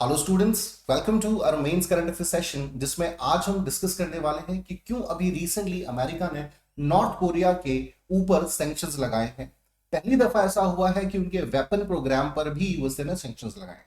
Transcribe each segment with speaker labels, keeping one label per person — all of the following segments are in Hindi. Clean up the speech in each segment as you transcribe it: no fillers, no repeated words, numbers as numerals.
Speaker 1: Hello students, welcome to our mains current affair session, जिसमें आज हम डिस्कस करने वाले हैं कि क्यों अभी रिसेंटली अमेरिका ने नॉर्थ कोरिया के ऊपर सैंक्शंस लगाए हैं। पहली दफा ऐसा हुआ है कि उनके वेपन प्रोग्राम पर भी यूएसए ने सैंक्शंस लगाए हैं।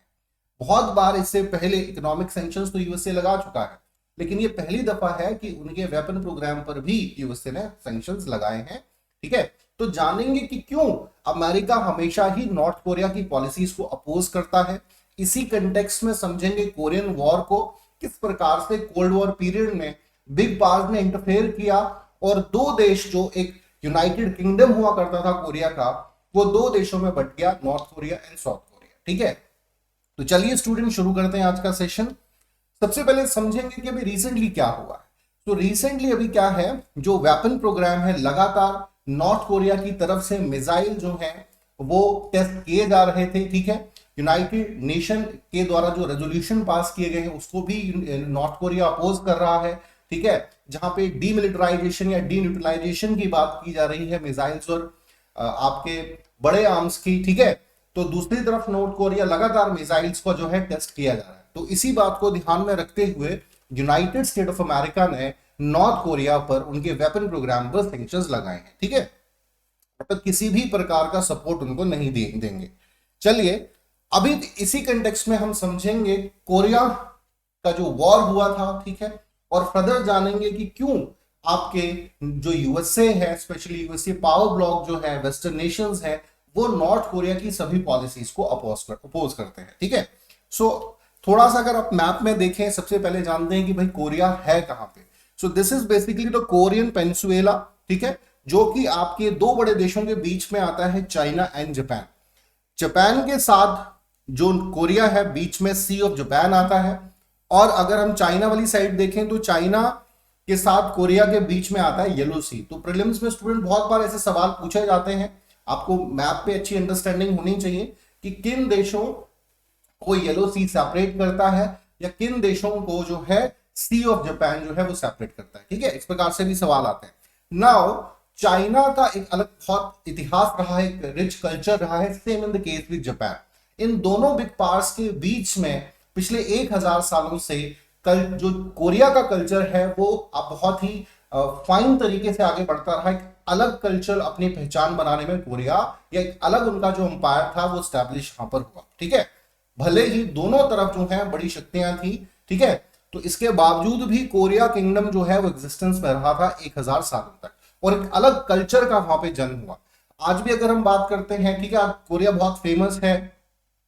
Speaker 1: बहुत बार इससे पहले इकोनॉमिक सैंक्शंस तो यूएसए लगा चुका है, लेकिन ये पहली दफा है कि उनके वेपन प्रोग्राम पर भी यूएसए ने सैंक्शंस लगाए हैं। ठीक है, तो जानेंगे कि क्यों अमेरिका हमेशा ही नॉर्थ कोरिया की पॉलिसीज को अपोज करता है। इसी कंटेक्स्ट में समझेंगे कोरियन वॉर को, किस प्रकार से कोल्ड वॉर पीरियड में बिग पावर्स ने इंटरफेयर किया और दो देश, जो एक यूनाइटेड किंगडम हुआ करता था कोरिया का, वो दो देशों में बट गया, north Korea and south Korea. ठीक है, तो चलिए स्टूडेंट शुरू करते हैं आज का सेशन। सबसे पहले समझेंगे कि अभी रिसेंटली क्या हुआ है। तो रिसेंटली अभी क्या है, जो वेपन प्रोग्राम है, लगातार नॉर्थ कोरिया की तरफ से मिसाइल जो है वो टेस्ट किए जा रहे थे। ठीक है, यूनाइटेड नेशन के द्वारा जो रेजोल्यूशन पास किए गए हैं उसको भी नॉर्थ कोरिया अपोज कर रहा है। ठीक है, जहां पे डीमिलिटराइजेशन या डीन्यूट्रलाइजेशन की बात की जा रही है मिसाइल्स और आपके बड़े आर्म्स की। ठीक है, तो दूसरी तरफ नॉर्थ कोरिया लगातार मिसाइल्स को जो है टेस्ट किया जा रहा है। तो इसी बात को ध्यान में रखते हुए यूनाइटेड स्टेट ऑफ अमेरिका ने नॉर्थ कोरिया पर उनके वेपन प्रोग्राम पर सैंक्शंस लगाए हैं। ठीक है, मतलब किसी भी प्रकार का सपोर्ट उनको नहीं देंगे। चलिए, अभी इसी कंटेक्स्ट में हम समझेंगे कोरिया का जो वॉर हुआ था। ठीक है, और फर्दर जानेंगे कि क्यों आपके जो यूएसए है, स्पेशली यूएसए पावर ब्लॉक जो है, वेस्टर्न नेशंस है, वो नॉर्थ कोरिया की सभी पॉलिसीज को अपोज करते हैं। ठीक है, सो थोड़ा सा अगर आप मैप में देखें, सबसे पहले जानते हैं कि भाई कोरिया है कहां पे। So this is basically the Korean peninsula. ठीक है, जो कि आपके दो बड़े देशों के बीच में आता है, चाइना एंड जापान। जापान के साथ जो कोरिया है, बीच में सी ऑफ जापान आता है। और अगर हम चाइना वाली साइड देखें तो चाइना के साथ कोरिया के बीच में आता है येलो सी। तो प्रीलिम्स में स्टूडेंट बहुत बार ऐसे सवाल पूछे जाते हैं, आपको मैप पे अच्छी अंडरस्टैंडिंग होनी चाहिए कि किन देशों को येलो सी सेपरेट करता है या किन देशों को जो है सी ऑफ जापान जो है वो सेपरेट करता है। ठीक है, इस प्रकार से भी सवाल आते हैं। नाउ चाइना का एक अलग बहुत इतिहास रहा है, एक रिच कल्चर रहा है, same in the case with Japan. इन दोनों बिग पावर्स के बीच में पिछले 1000 सालों से जो कोरिया का कल्चर है वो अब बहुत ही फाइन तरीके से आगे बढ़ता रहा। एक अलग कल्चर, अपनी पहचान बनाने में कोरिया, या एक अलग उनका जो एम्पायर था वो स्टैब्लिश यहां पर हुआ। ठीक है, भले ही दोनों तरफ जो है बड़ी शक्तियां थी। ठीक है, तो इसके बावजूद भी कोरिया किंगडम जो है वो एग्जिस्टेंस में रहा था 1000 सालों तक, और एक अलग कल्चर का वहां पे जन्म हुआ। आज भी अगर हम बात करते हैं, ठीक है, कोरिया बहुत फेमस है,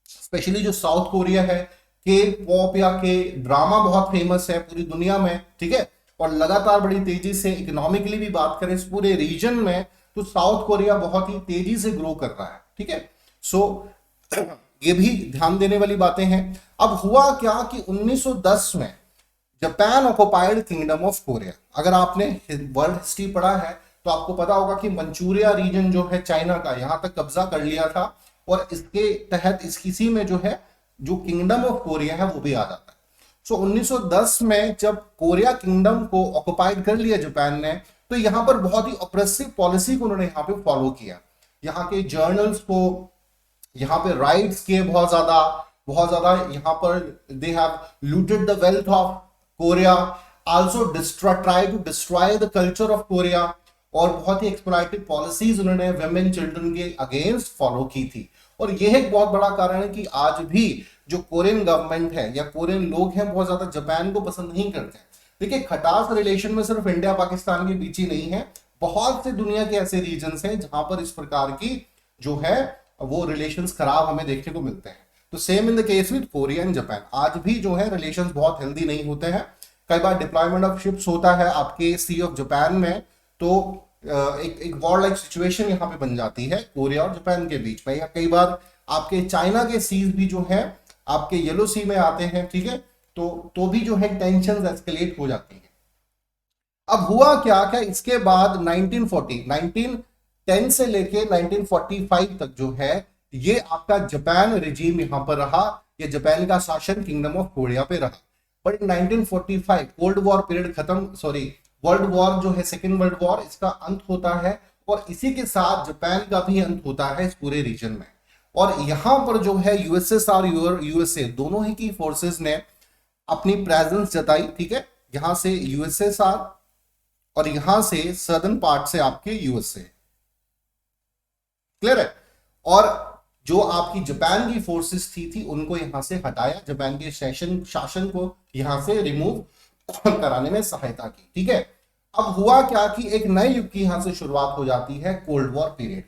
Speaker 1: स्पेशली जो साउथ कोरिया है, के पॉप या के ड्रामा बहुत फेमस है पूरी दुनिया में। ठीक है, और लगातार बड़ी तेजी से इकोनॉमिकली भी बात करें इस पूरे रीजन में, तो साउथ कोरिया बहुत ही तेजी से ग्रो कर रहा है। ठीक है, सो ये भी ध्यान देने वाली बातें हैं। अब हुआ क्या कि 1910 में Japan occupied kingdom of Korea. अगर आपने वर्ल्ड हिस्ट्री पढ़ा है तो आपको पता होगा कि मंचूरिया रीजन जो है चाइना का, यहां तक कब्जा कर लिया था, और इसके तहत इसी में जो है जो किंगडम ऑफ कोरिया है वो भी आ जाता है। सो 1910 में जब कोरिया किंगडम को ऑक्युपाइड कर लिया जापान ने, तो यहां पर बहुत ही ऑप्रेसिव पॉलिसी को उन्होंने यहाँ पे फॉलो किया। यहाँ के जर्नल्स को यहाँ पे राइट्स किए बहुत ज्यादा। यहाँ पर they have looted the wealth of Korea, also try to destroy the culture of Korea, और बहुत ही एक्सप्लॉइटिव पॉलिसीज उन्होंने वुमेन चिल्ड्रन के अगेंस्ट फॉलो की थी। और यह एक बहुत बड़ा कारण है कि आज भी जो कोरियन गवर्नमेंट है या कोरियन लोग हैं बहुत ज्यादा जापान को पसंद नहीं करते हैं। देखिए, खटास रिलेशन में सिर्फ इंडिया पाकिस्तान के बीच ही नहीं है, बहुत से दुनिया के ऐसे रीजन्स हैं जहां पर इस प्रकार की जो है वो रिलेशंस खराब हमें देखने को मिलते हैं। तो same in the case with Korea and Japan, आज भी जो है रिलेशंस बहुत हेल्दी नहीं होते हैं। कई बार डिप्लॉयमेंट ऑफ शिप्स होता है आपके सी ऑफ जापान में, तो एक वॉर लाइक सिचुएशन यहाँ पे बन जाती है कोरिया और जापान के बीच में, या कई बार आपके चाइना के सीज भी जो है आपके येलो सी में आते हैं। ठीक है, तो भी जो है टेंशन एस्केलेट हो जाती है। अब हुआ क्या इसके बाद 1910 से लेके 1945 तक जो है ये आपका जापान रिजीम यहां पर रहा, ये जापान का शासन किंगडम ऑफ कोरिया पे रहा। बट 1945 कोल्ड वॉर पीरियड खत्म, सॉरी वर्ल्ड वॉर जो है सेकेंड वर्ल्ड वॉर, इसका अंत होता है, और इसी के साथ जापान का भी अंत होता है इस पूरे रीजन में। और यहां पर जो है यूएसएसआर यूएसए दोनों ही की फोर्सेस ने अपनी प्रेजेंस जताई, ठीक है, यहां से यूएसएसआर और यहां से सदर्न पार्ट से आपके यूएसए, क्लियर है। और जो आपकी जापान की फोर्सेस थी उनको यहां से हटाया, जापान के शासन को यहां से रिमूव कराने में सहायता की, ठीक है। अब हुआ क्या कि एक नए युग की यहां से शुरुआत हो जाती है, कोल्ड वॉर पीरियड,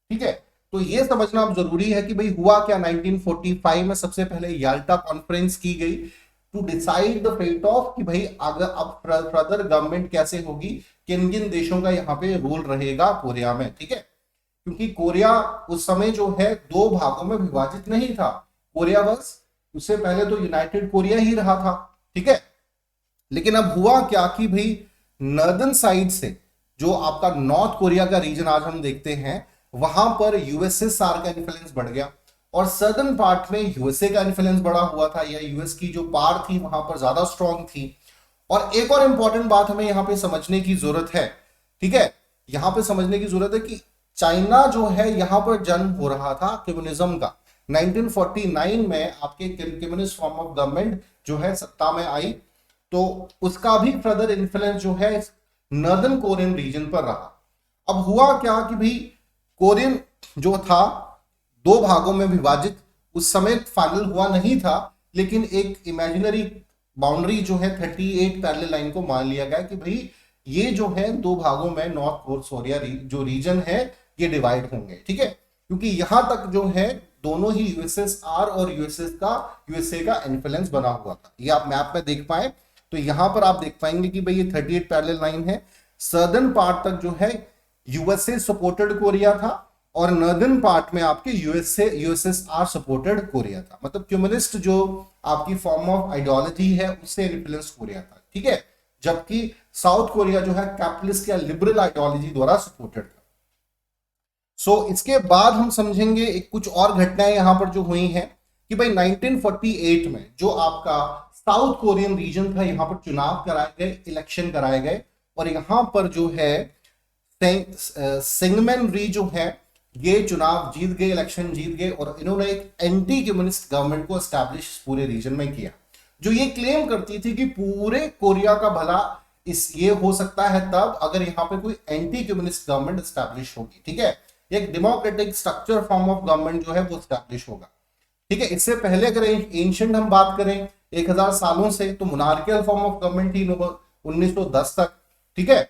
Speaker 1: ठीक है। तो ये समझना अब जरूरी है कि भाई हुआ क्या, 1945 में सबसे पहले याल्टा कॉन्फ्रेंस की गई to decide the fate of कि भाई अगर अब फर्दर गवर्नमेंट कैसे होगी, किन किन देशों का यहाँ पे रोल रहेगा कोरिया में, ठीक है। क्योंकि कोरिया उस समय जो है दो भागों में विभाजित नहीं था, कोरिया बस उससे पहले तो यूनाइटेड कोरिया ही रहा था, ठीक है। लेकिन अब हुआ क्या कि भाई नॉर्दर्न साइड से जो आपका नॉर्थ कोरिया का रीजन आज हम देखते हैं, वहां पर यूएसएसआर का इन्फ्लुएंस बढ़ गया और सदर्न पार्ट में यूएसए का इन्फ्लुएंस बढ़ा हुआ था, या यूएस की जो पावर थी वहां पर ज्यादा स्ट्रांग थी। और एक और इंपॉर्टेंट बात हमें यहां पे समझने की जरूरत है, ठीक है, यहां पे समझने की जरूरत है कि चाइना जो है यहां पर जन्म हो रहा था कम्युनिज्म का। 1949 में आपके कम्युनिस्ट फॉर्म ऑफ गवर्नमेंट जो है सत्ता में आई, तो उसका भी फर्दर इन्फ्लुएंस जो है नॉर्दर्न कोरियन रीजन पर रहा। अब हुआ क्या कि भाई कोरियन जो था दो भागों में विभाजित उस समय फाइनल हुआ नहीं था, लेकिन एक इमेजिनरी बाउंड्री जो है 38 पैरेलल लाइन को मान लिया गया कि भाई ये जो है दो भागों में नॉर्थ कोरिया जो रीजन है ये डिवाइड होंगे, ठीक है। क्योंकि यहां तक जो है दोनों ही यूएसएसआर और यूएसए का इन्फ्लुएंस बना हुआ था। ये आप मैप में देख पाए तो यहां पर आप देख पाएंगे कि भाई ये 38 पैरेलल लाइन है, सदर्न पार्ट तक जो है यूएसए सपोर्टेड कोरिया था और नॉर्दर्न पार्ट में आपके यूएसएसआर सपोर्टेड कोरिया था। मतलब कम्युनिस्ट जो आपकी फॉर्म ऑफ आइडियोलॉजी है उससे इन्फ्लुएंस कोरिया था, ठीक है। जबकि साउथ कोरिया जो है कैपिटलिस्ट या लिबरल आइडियोलॉजी द्वारा सपोर्टेड था। इसके बाद हम समझेंगे एक कुछ और घटनाएं यहां पर जो हुई हैं कि भाई 1948 में जो आपका साउथ कोरियन रीजन था यहां पर चुनाव कराए गए, इलेक्शन कराए गए और यहां पर जो है सेंगमेन री जो है ये चुनाव जीत गए, इलेक्शन जीत गए और इन्होंने एक एंटी कम्युनिस्ट गवर्नमेंट को एस्टैब्लिश पूरे रीजन में किया, जो ये क्लेम करती थी कि पूरे कोरिया का भला ये हो सकता है तब अगर यहाँ पे कोई एंटी कम्युनिस्ट गवर्नमेंट एस्टैब्लिश होगी, ठीक है। एक democratic structure form of government जो है वो एस्टैब्लिश होगा, ठीक है। इससे पहले अगर एंशिएंट हम बात करें 1000 सालों से तो मोनार्कियल फॉर्म ऑफ गवर्नमेंट थी 1910 तक, ठीक है।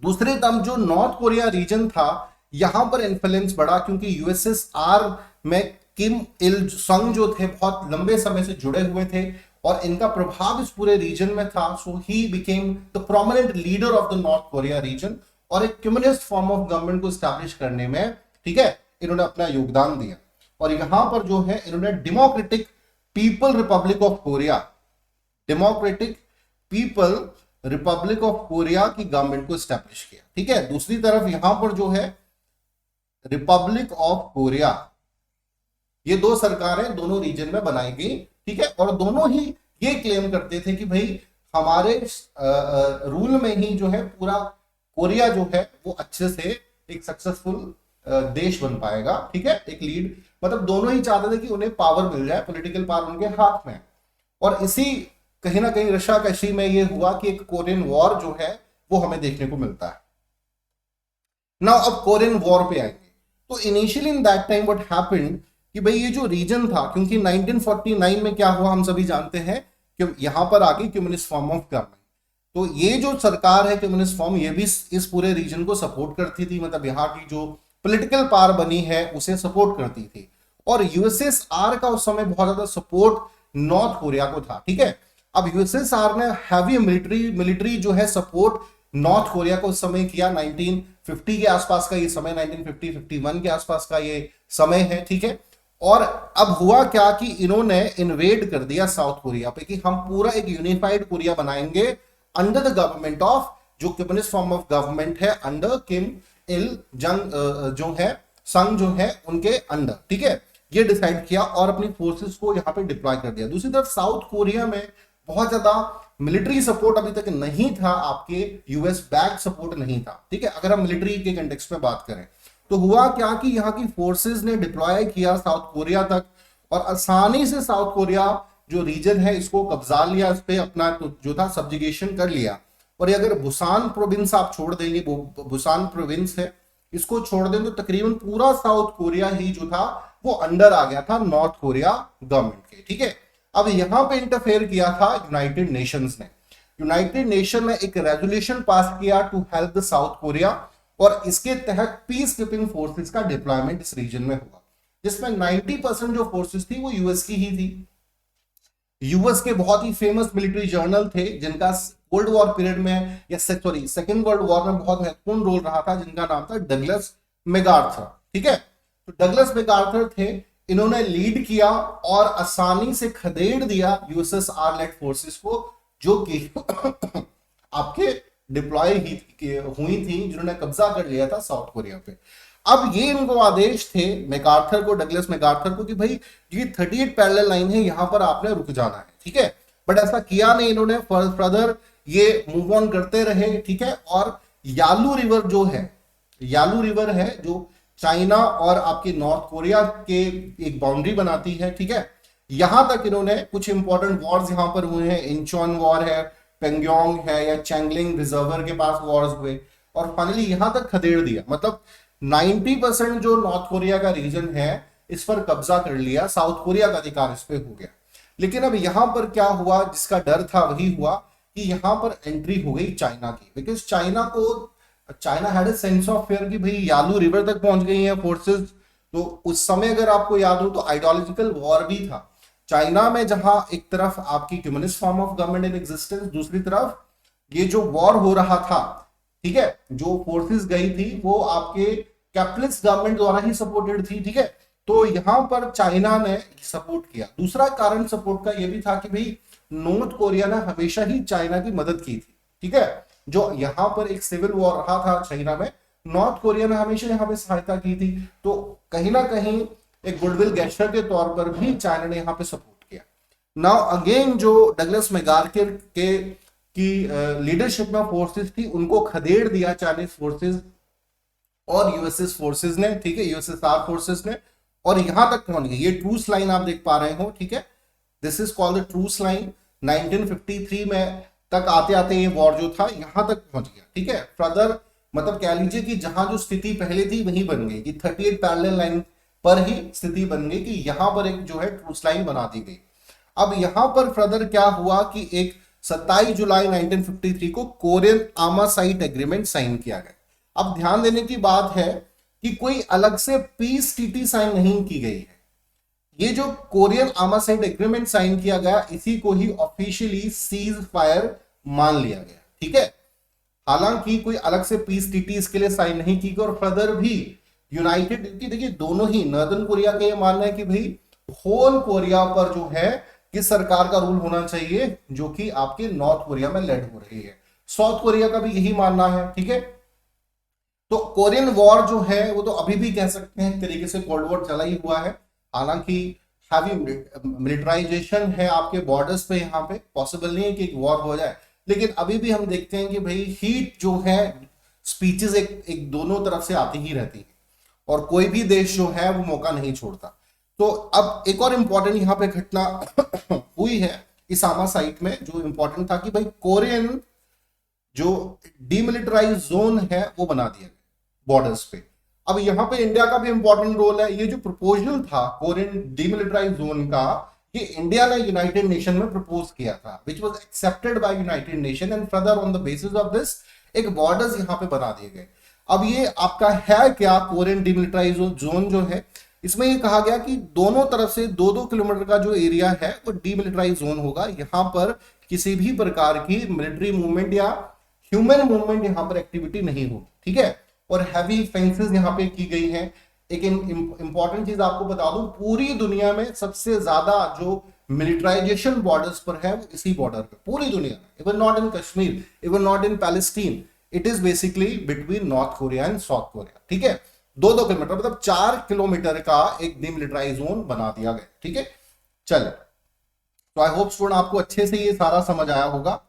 Speaker 1: दूसरी तरफ जो नॉर्थ कोरिया रीजन था यहां पर इन्फ्लुएंस बढ़ा क्योंकि यूएसएसआर में किम इल संग जो थे बहुत लंबे समय से जुड़े हुए थे और इनका प्रभाव इस पूरे रीजन में था। So he became the prominent leader of the North Korea region और एक कम्युनिस्ट फॉर्म ऑफ गवर्नमेंट को स्टैब्लिश करने में, ठीक है, इन्होंने अपना योगदान दिया। और यहां पर जो है इन्होंने democratic people Republic of Korea, democratic people Republic of Korea की गवर्नमेंट को स्टैब्लिश किया, ठीक है। दूसरी तरफ यहां पर जो है रिपब्लिक ऑफ कोरिया, ये दो सरकारें दोनों रीजन में बनाई गई, ठीक है। और दोनों ही ये क्लेम करते थे कि भाई हमारे रूल में ही जो है पूरा कोरिया जो है वो अच्छे से एक सक्सेसफुल देश बन पाएगा, ठीक है। एक लीड, मतलब दोनों ही चाहते थे कि उन्हें पावर मिल जाए, पॉलिटिकल पावर उनके हाथ में। और इसी कहीं ना कहीं रशाकशी में ये हुआ कि एक कोरियन वॉर जो है वो हमें देखने को मिलता है। नाउ अब कोरियन वॉर पे आएंगे तो initially in that time what happened कि भाई ये जो रीजन था, क्योंकि 1949 में क्या हुआ हम सभी जानते हैं कि यहां पर आ गई कम्युनिस्ट फॉर्म ऑफ गवर्नमेंट। तो ये जो सरकार है कम्युनिस्ट फॉर्म ये भी इस पूरे रीजन को सपोर्ट करती थी, मतलब यहाँ की जो पॉलिटिकल पावर बनी है उसे सपोर्ट करती थी। और यूएसएसआर का उस समय बहुत ज्यादा सपोर्ट नॉर्थ कोरिया को था, ठीक है। अब यूएसएसआर ने हैवी मिलिट्री जो है सपोर्ट नॉर्थ कोरिया को उस समय किया, 1950 के आसपास का ये समय, 1950-51 के आसपास का ये समय है, ठीक है। और अब हुआ क्या कि इन्होंने इन्वेड कर दिया साउथ कोरिया पे कि हम पूरा एक यूनिफाइड कोरिया बनाएंगे अंडर द गवर्नमेंट ऑफ जो कम्युनिस्ट फॉर्म ऑफ गवर्नमेंट है अंडर किम इल जंग जो है संग जो है उनके अंडर, ठीक है। ये डिसाइड किया और अपनी फोर्सेस को यहाँ पे डिप्लॉय कर दिया। दूसरी तरफ साउथ कोरिया में बहुत ज्यादा मिलिट्री सपोर्ट अभी तक नहीं था, आपके यूएस बैक सपोर्ट नहीं था, ठीक है, अगर हम मिलिट्री के कंटेक्स्ट में बात करें। तो हुआ क्या कि यहाँ की फोर्सेस ने डिप्लॉय किया साउथ कोरिया तक और आसानी से साउथ कोरिया जो रीजन है इसको कब्जा लिया, इस पे अपना तो जो था सब्जुगेशन कर लिया। और ये अगर बुसान प्रोविंस आप छोड़ देंगे, बुसान प्रोविंस है, इसको छोड़ दें तो तकरीबन पूरा साउथ कोरिया ही जो था वो अंडर आ गया था नॉर्थ कोरिया गवर्नमेंट के। ठीक है, अब यहां पे इंटरफेयर किया था यूनाइटेड नेशंस ने। यूनाइटेड नेशन ने एक रेजोल्यूशन पास किया to help the South Korea और इसके तहत पीस कीपिंग फोर्सेस का डिप्लॉयमेंट इस रीजन में हुआ, जिसमें 90% जो फोर्सेस थी वो यूएस की ही थी। यूएस के बहुत ही फेमस मिलिट्री जर्नल थे जिनका कोल्ड वॉर पीरियड में या सॉरी सेकेंड वर्ल्ड वॉर में बहुत महत्वपूर्ण रोल रहा था, जिनका नाम था डगलस मैकार्थर। ठीक है, तो डगलस मैकार्थर थे, इन्होंने लीड किया और आसानी से खदेड़ दिया यूएसएसआर लेड फोर्सेस को, जो कि आपके डिप्लॉय हुई थी, जिन्होंने कब्जा कर लिया था साउथ कोरिया पे। अब ये इनको आदेश थे मैकार्थर को, डगलस मैकार्थर को, कि भाई ये 38 पैरेलल लाइन है, यहां पर आपने रुक जाना है। ठीक है, बट ऐसा किया नहीं इन्होंने, फर्दर ये मूव ऑन करते रहे। ठीक है, और यालू रिवर जो है, यालू रिवर है जो चाइना और आपके नॉर्थ कोरिया के एक बाउंड्री बनाती है। ठीक है, यहां तक इन्होंने कुछ इंपॉर्टेंट वॉर्स यहां पर हुए हैं, इंचोन वॉर है, पेंगयोंग है, या चैंगलिंग रिजर्वर के पास वॉर्स हुए, और फाइनली यहां तक खदेड़ दिया। मतलब 90% जो नॉर्थ कोरिया का रीजन है इस पर कब्जा कर लिया, साउथ कोरिया का अधिकार इस पे हो गया। लेकिन अब यहां पर क्या हुआ, जिसका डर था वही हुआ कि यहां पर एंट्री हो गई चाइना की, because China had a sense of fear कि भाई यालू रिवर तक पहुंच गई हैं फोर्सेस। तो उस समय अगर आपको याद हो तो आइडियोलॉजिकल वॉर भी था चाइना में, जहां एक तरफ आपकी communist form of government in existence, दूसरी तरफ ये जो वॉर हो रहा था, ठीक है, जो फोर्सेस गई थी वो आपके कैपिटलिस्ट गवर्नमेंट द्वारा ही सपोर्टेड थी। ठीक है, तो यहां पर चाइना ने सपोर्ट किया। दूसरा कारण सपोर्ट का यह भी था कि भाई नॉर्थ कोरिया ने हमेशा ही चाइना की मदद की थी। ठीक है, जो यहां पर एक सिविल वॉर रहा था चाइना में, नॉर्थ कोरिया ने हमेशा यहां पे सहायता की थी, तो कहीं ना कहीं एक गुडविल गेस्चर के तौर पर भी चाइना ने यहां पे सपोर्ट किया। नाउ अगेन जो डगलस मैकार्थर के की लीडरशिप में फोर्सेस थी उनको खदेड़ दिया चाइनीज फोर्सेस और यूएसएस फोर्सेस ने। ठीक है, यूएसएसआर फोर्सेस ने, और यहां तक पहुंच गई। ये ट्रूस लाइन आप देख पा रहे हो। ठीक है, this is called the truce line. 1953 में तक आते आते ये वॉर जो था यहां तक पहुंच गया। ठीक है, फर्दर मतलब कह लीजिए कि जहां जो स्थिति पहले थी वही बन गई, कि 38 पैरेलल लाइन पर ही स्थिति बन गई, कि यहां पर एक जो है ट्रूस लाइन बना दी गई। अब यहां पर फर्दर क्या हुआ कि एक 27 जुलाई 1953 को कोरियन आमासाइट एग्रीमेंट साइन किया गया। अब ध्यान देने की बात है कि कोई अलग से पीस ट्रीटी साइन नहीं की गई है। ये जो कोरियन आमासाइट एग्रीमेंट साइन किया गया, इसी को ही ऑफिशियली सीज फायर मान लिया गया। ठीक है, हालांकि कोई अलग से पीस ट्रीटी इसके लिए साइन नहीं की गई, और फर्दर भी यूनाइटेड, देखिए दोनों ही, नॉर्दर्न कोरिया का ये मानना है कि भाई होल कोरिया पर जो है किस सरकार का रूल होना चाहिए, जो कि आपके नॉर्थ कोरिया में लेड हो रही है। साउथ कोरिया का भी यही मानना है। ठीक है, तो कोरियन वॉर जो है वो तो अभी भी कह सकते हैं तरीके से कोल्ड वॉर चला ही हुआ है। हालांकि हैवी मिलिटराइजेशन है आपके बॉर्डर्स पे, यहाँ पे पॉसिबल नहीं है कि एक वॉर हो जाए, लेकिन अभी भी हम देखते हैं कि भाई हीट जो है, स्पीचेस एक दोनों तरफ से आती ही रहती है, और कोई भी देश जो है वो मौका नहीं छोड़ता। तो अब एक और इंपॉर्टेंट यहाँ पे घटना हुई है इस आमासाइट में, जो इंपॉर्टेंट था कि भाई कोरियन जो डीमिलिटराइज जोन है वो बना दिया गया बॉर्डर्स पे। अब यहाँ पे इंडिया का भी इंपॉर्टेंट रोल है। ये जो प्रपोजल था कोरियन डीमिलिटराइज जोन का, ये इंडिया ने यूनाइटेड नेशन में प्रपोज किया था, which was accepted by United nation, and further on the basis of this एक बॉर्डर्स यहाँ पे बना दिए गए। अब ये आपका है क्या कोरियन डीमिलिटराइज जोन जो है, इसमें ये कहा गया कि दोनों तरफ से 2-2 किलोमीटर का जो एरिया है वो डीमिलिटराइज जोन होगा। यहाँ पर किसी भी प्रकार की मिलिट्री मूवमेंट या ह्यूमन मूवमेंट यहाँ पर एक्टिविटी नहीं होगी। ठीक है, और हैवी फेंसेस यहाँ पे की गई हैं। एक इंपॉर्टेंट चीज आपको बता दूं, पूरी दुनिया में सबसे ज्यादा जो मिलिटराइजेशन बॉर्डर्स पर है वो इसी बॉर्डर पे, पूरी दुनिया में, even not in Kashmir, even not in Palestine, it is basically between north Korea and south Korea. ठीक है, 2-2 किलोमीटर मतलब 4 किलोमीटर का एक डीमिलिटराइज जोन बना दिया गया। ठीक है, चलो, तो आई होप स्टूडेंट आपको अच्छे से ये सारा समझ आया होगा।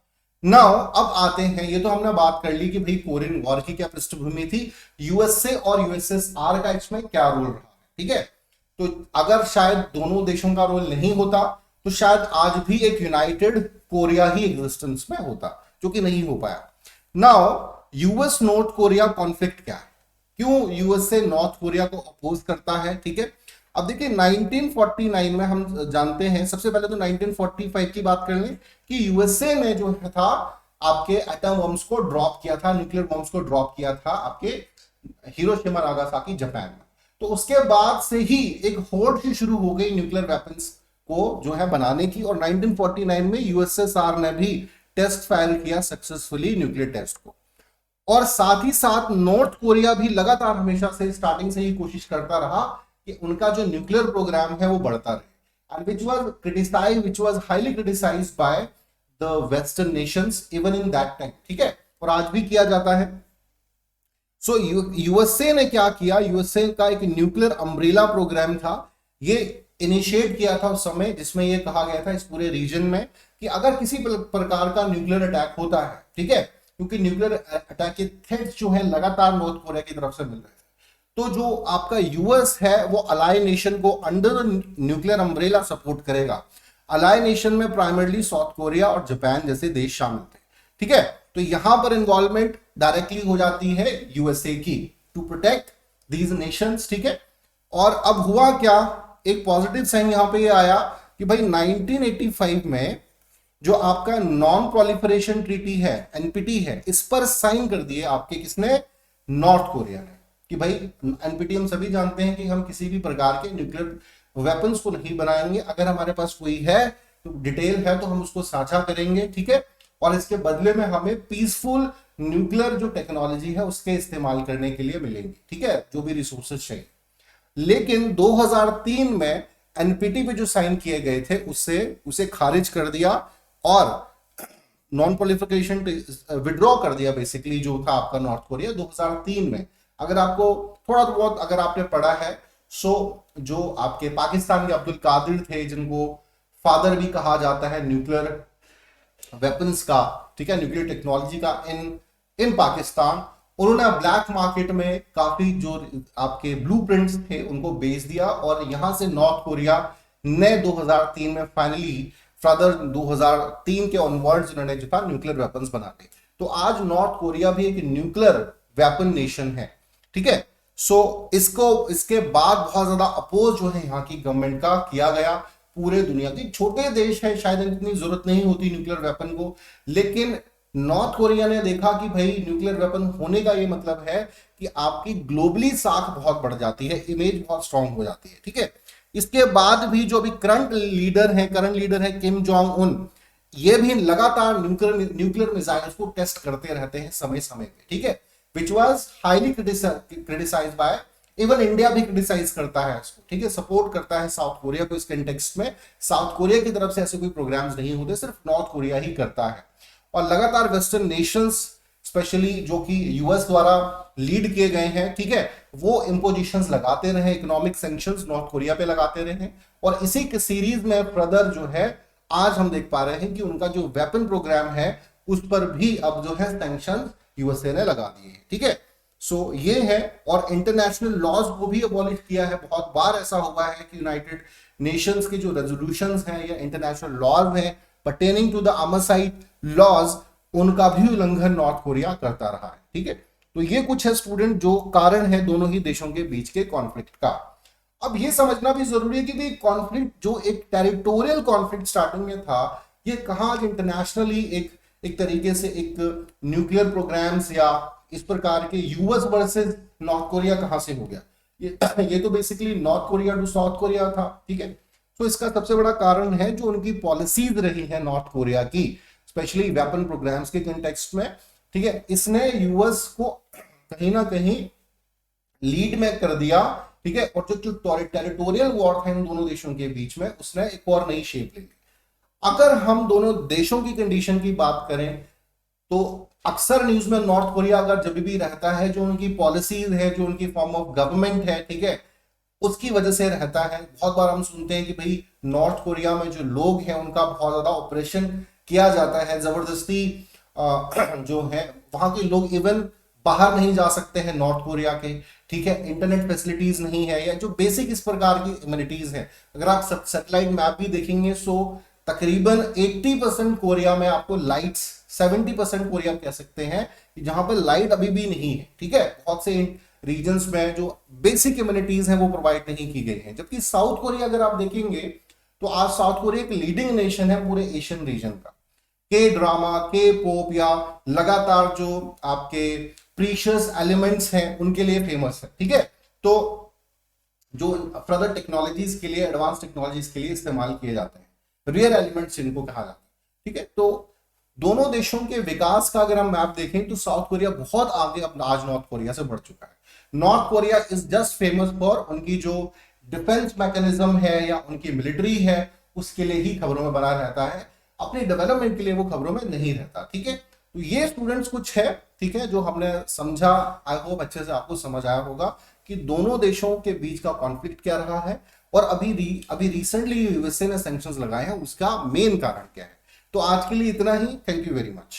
Speaker 1: नाउ अब आते हैं, ये तो हमने बात कर ली कि भाई कोरियन वॉर की क्या पृष्ठभूमि थी, यूएसए और यूएसएसआर का इसमें क्या रोल रहा है, ठीक है। तो अगर शायद दोनों देशों का रोल नहीं होता तो शायद आज भी एक यूनाइटेड कोरिया ही एग्जिस्टेंस में होता, जो कि नहीं हो पाया। Now US north Korea conflict क्या है, क्यों यूएसए नॉर्थ कोरिया को अपोज करता है, ठीक है। अब देखिए 1949 में हम जानते हैं, सबसे पहले तो 1945 की बात कर लें कि यूएसए ने जो था आपके एटम बम्स को ड्रॉप किया था, न्यूक्लियर बम्स को ड्रॉप किया था आपके हिरोशिमा नागासाकी जापान में। तो उसके बाद से ही एक होड़ सी शुरू हो गई न्यूक्लियर वेपन्स को जो है बनाने की, और 1949 में यूएसएसआर ने भी टेस्ट फाइल किया सक्सेसफुली न्यूक्लियर टेस्ट को। और साथ ही साथ नॉर्थ कोरिया भी लगातार हमेशा से स्टार्टिंग से ही कोशिश करता रहा कि उनका जो न्यूक्लियर प्रोग्राम है वो बढ़ता रहे, and which was highly criticised by the western Nations even in that time, ठीक है, और आज भी किया जाता है। सो यूएसए ने क्या किया, यूएसए का एक न्यूक्लियर अम्ब्रेला प्रोग्राम था, ये इनिशिएट किया था उस समय, जिसमें ये कहा गया था इस पूरे रीजन में कि अगर किसी प्रकार का न्यूक्लियर अटैक होता है, ठीक है, क्योंकि न्यूक्लियर अटैक के थ्रेट्स जो है लगातार नॉर्थ कोरिया की तरफ से मिल रहे थे, तो जो आपका यूएस है वो अलाइ नेशन को अंडर न्यूक्लियर अम्ब्रेला सपोर्ट करेगा। अलाइ नेशन में प्राइमरली साउथ कोरिया और जापान जैसे देश शामिल थे, ठीक है। तो यहां पर इन्वॉल्वमेंट डायरेक्टली हो जाती है यूएसए की टू प्रोटेक्ट दीज नेशंस, ठीक है। और अब हुआ क्या, एक पॉजिटिव साइन यहां पे ये आया कि भाई 1985 में जो आपका नॉन प्रोलिफरेशन ट्रीटी है, एनपीटी है, इस पर साइन कर दिए आपके किसने, नॉर्थ कोरिया ने, कि भाई एनपीटी हम सभी जानते हैं कि हम किसी भी प्रकार के न्यूक्लियर वेपन्स को नहीं बनाएंगे, अगर हमारे पास कोई है तो डिटेल है तो हम उसको साझा करेंगे, ठीक है, और इसके बदले में हमें पीसफुल न्यूक्लियर जो टेक्नोलॉजी है उसके इस्तेमाल करने के लिए मिलेंगी, ठीक है, जो भी रिसोर्सेज चाहिए। लेकिन 2003 में एनपीटी पे जो साइन किए गए थे उसे खारिज कर दिया और नॉन प्रोलिफरेशन विड्रॉ कर दिया, बेसिकली जो था आपका नॉर्थ कोरिया 2003 में। अगर आपको थोड़ा बहुत अगर आपने पढ़ा है, सो जो आपके पाकिस्तान के अब्दुल कादिर थे, जिनको फादर भी कहा जाता है न्यूक्लियर वेपन्स का, ठीक है, न्यूक्लियर टेक्नोलॉजी का इन पाकिस्तान, उन्होंने ब्लैक मार्केट में काफी जो आपके ब्लूप्रिंट्स थे उनको बेच दिया, और यहां से नॉर्थ कोरिया ने 2003 में फाइनली फर्दर 2003 के ऑनवर्ड्स उन्होंने जो था न्यूक्लियर वेपन्स बना दी। तो आज नॉर्थ कोरिया भी एक न्यूक्लियर वेपन नेशन है, ठीक है। सो इसके बाद बहुत ज्यादा अपोज जो है यहाँ की गवर्नमेंट का किया गया, पूरे दुनिया के छोटे देश है, शायद इतनी जरूरत नहीं होती न्यूक्लियर वेपन को, लेकिन नॉर्थ कोरिया ने देखा कि भाई न्यूक्लियर वेपन होने का ये मतलब है कि आपकी ग्लोबली साख बहुत बढ़ जाती है, इमेज बहुत स्ट्रांग हो जाती है, ठीक है। इसके बाद भी जो अभी करंट लीडर है किम जोंग उन, ये भी लगातार न्यूक्लियर मिसाइल्स को टेस्ट करते रहते हैं समय समय पे, ठीक है, which was highly criticised by, even India भी क्रिटिसाइज करता है इसको, ठीक है, सपोर्ट करता है साउथ कोरिया को इस कंटेक्स्ट में। साउथ कोरिया की तरफ से ऐसे कोई प्रोग्राम्स नहीं होते, सिर्फ नॉर्थ कोरिया ही करता है। और लगातार वेस्टर्न नेशंस स्पेशली जो कि यूएस द्वारा लीड किए गए हैं, ठीक है, वो इंपोजिशंस लगाते रहे, इकोनॉमिक सैंक्शंस नॉर्थ कोरिया पे लगाते रहे, और इसी के सीरीज में फर्दर जो है आज हम देख पा रहे हैं कि उनका जो वेपन प्रोग्राम है उस पर भी अब जो है सैंक्शन यूएसए ने लगा दिए, ठीक है। सो ये है, और इंटरनेशनल लॉज को भी अबॉलिश किया है। बहुत बार ऐसा हुआ है कि यूनाइटेड नेशंस के जो रेजोल्यूशंस हैं या इंटरनेशनल लॉज हैं पर्टेनिंग टू द आर्माइसाइड लॉज, उनका भी उल्लंघन नॉर्थ कोरिया करता रहा है, ठीक है। तो ये कुछ है स्टूडेंट जो कारण है दोनों ही देशों के बीच के कॉन्फ्लिक्ट का। अब ये समझना भी जरूरी है कि भाई कॉन्फ्लिक्ट जो एक टेरिटोरियल कॉन्फ्लिक्ट स्टार्टिंग में था, ये कहाँ इंटरनेशनली एक तरीके से एक न्यूक्लियर प्रोग्राम्स या इस प्रकार के यूएस वर्सेस नॉर्थ कोरिया कहां से हो गया, ये तो basically North Korea to South Korea था, ठीक है। तो इसका सबसे बड़ा कारण है जो उनकी पॉलिसीज रही है नॉर्थ कोरिया की, स्पेशली वेपन प्रोग्राम्स के कंटेक्स्ट में, ठीक है। इसने यूएस को कहीं ना कहीं लीड में कर दिया, ठीक है, और जो टेरिटोरियल वॉर था इन दोनों देशों के बीच में, उसने एक और नई शेप ले ली। अगर हम दोनों देशों की कंडीशन की बात करें तो अक्सर न्यूज में नॉर्थ कोरिया अगर जब भी रहता है, जो उनकी पॉलिसीज है, जो उनकी फॉर्म ऑफ गवर्नमेंट है, ठीक है, उसकी वजह से रहता है। बहुत बार हम सुनते हैं कि भाई नॉर्थ कोरिया में जो लोग हैं उनका बहुत ज्यादा ऑपरेशन किया जाता है, जबरदस्ती जो है वहां के लोग इवन बाहर नहीं जा सकते हैं नॉर्थ कोरिया के, ठीक है, इंटरनेट फैसिलिटीज नहीं है, या जो बेसिक इस प्रकार की इम्यूनिटीज है। अगर आप सैटेलाइट मैप भी देखेंगे सो तकरीबन 80% कोरिया में आपको लाइट्स, 70% कोरिया कह सकते हैं जहां पर लाइट अभी भी नहीं है, ठीक है। बहुत से रीजन्स में जो बेसिक इम्यूनिटीज हैं वो प्रोवाइड नहीं की गई हैं। जबकि साउथ कोरिया अगर आप देखेंगे तो आज साउथ कोरिया एक लीडिंग नेशन है पूरे एशियन रीजन का। के ड्रामा, के पॉप या लगातार जो आपके प्रीशियस एलिमेंट्स हैं उनके लिए फेमस है, ठीक है। तो जो फर्दर टेक्नोलॉजीज के लिए, एडवांस टेक्नोलॉजीज के लिए इस्तेमाल किए जाते हैं, रियल एलिमेंट्स जिनको कहा जाता है, ठीक है। तो दोनों देशों के विकास का अगर हम मैप देखें तो साउथ कोरिया बहुत आगे अपना आज नॉर्थ कोरिया से बढ़ चुका है। North Korea is just famous for उनकी जो डिफेंस मैकेनिज्म है या उनकी मिलिट्री है, उसके लिए ही खबरों में बना रहता है, अपनी डेवलपमेंट के लिए वो खबरों में नहीं रहता, ठीक है। तो ये स्टूडेंट्स कुछ है, ठीक है, जो हमने समझा। आई होप अच्छे से आपको समझ आया होगा कि दोनों देशों के बीच का कॉन्फ्लिक्ट क्या रहा है और अभी रिसेंटली यूएसए ने सैंक्शंस लगाए हैं, उसका मेन कारण क्या है। तो आज के लिए इतना ही। Thank you very much.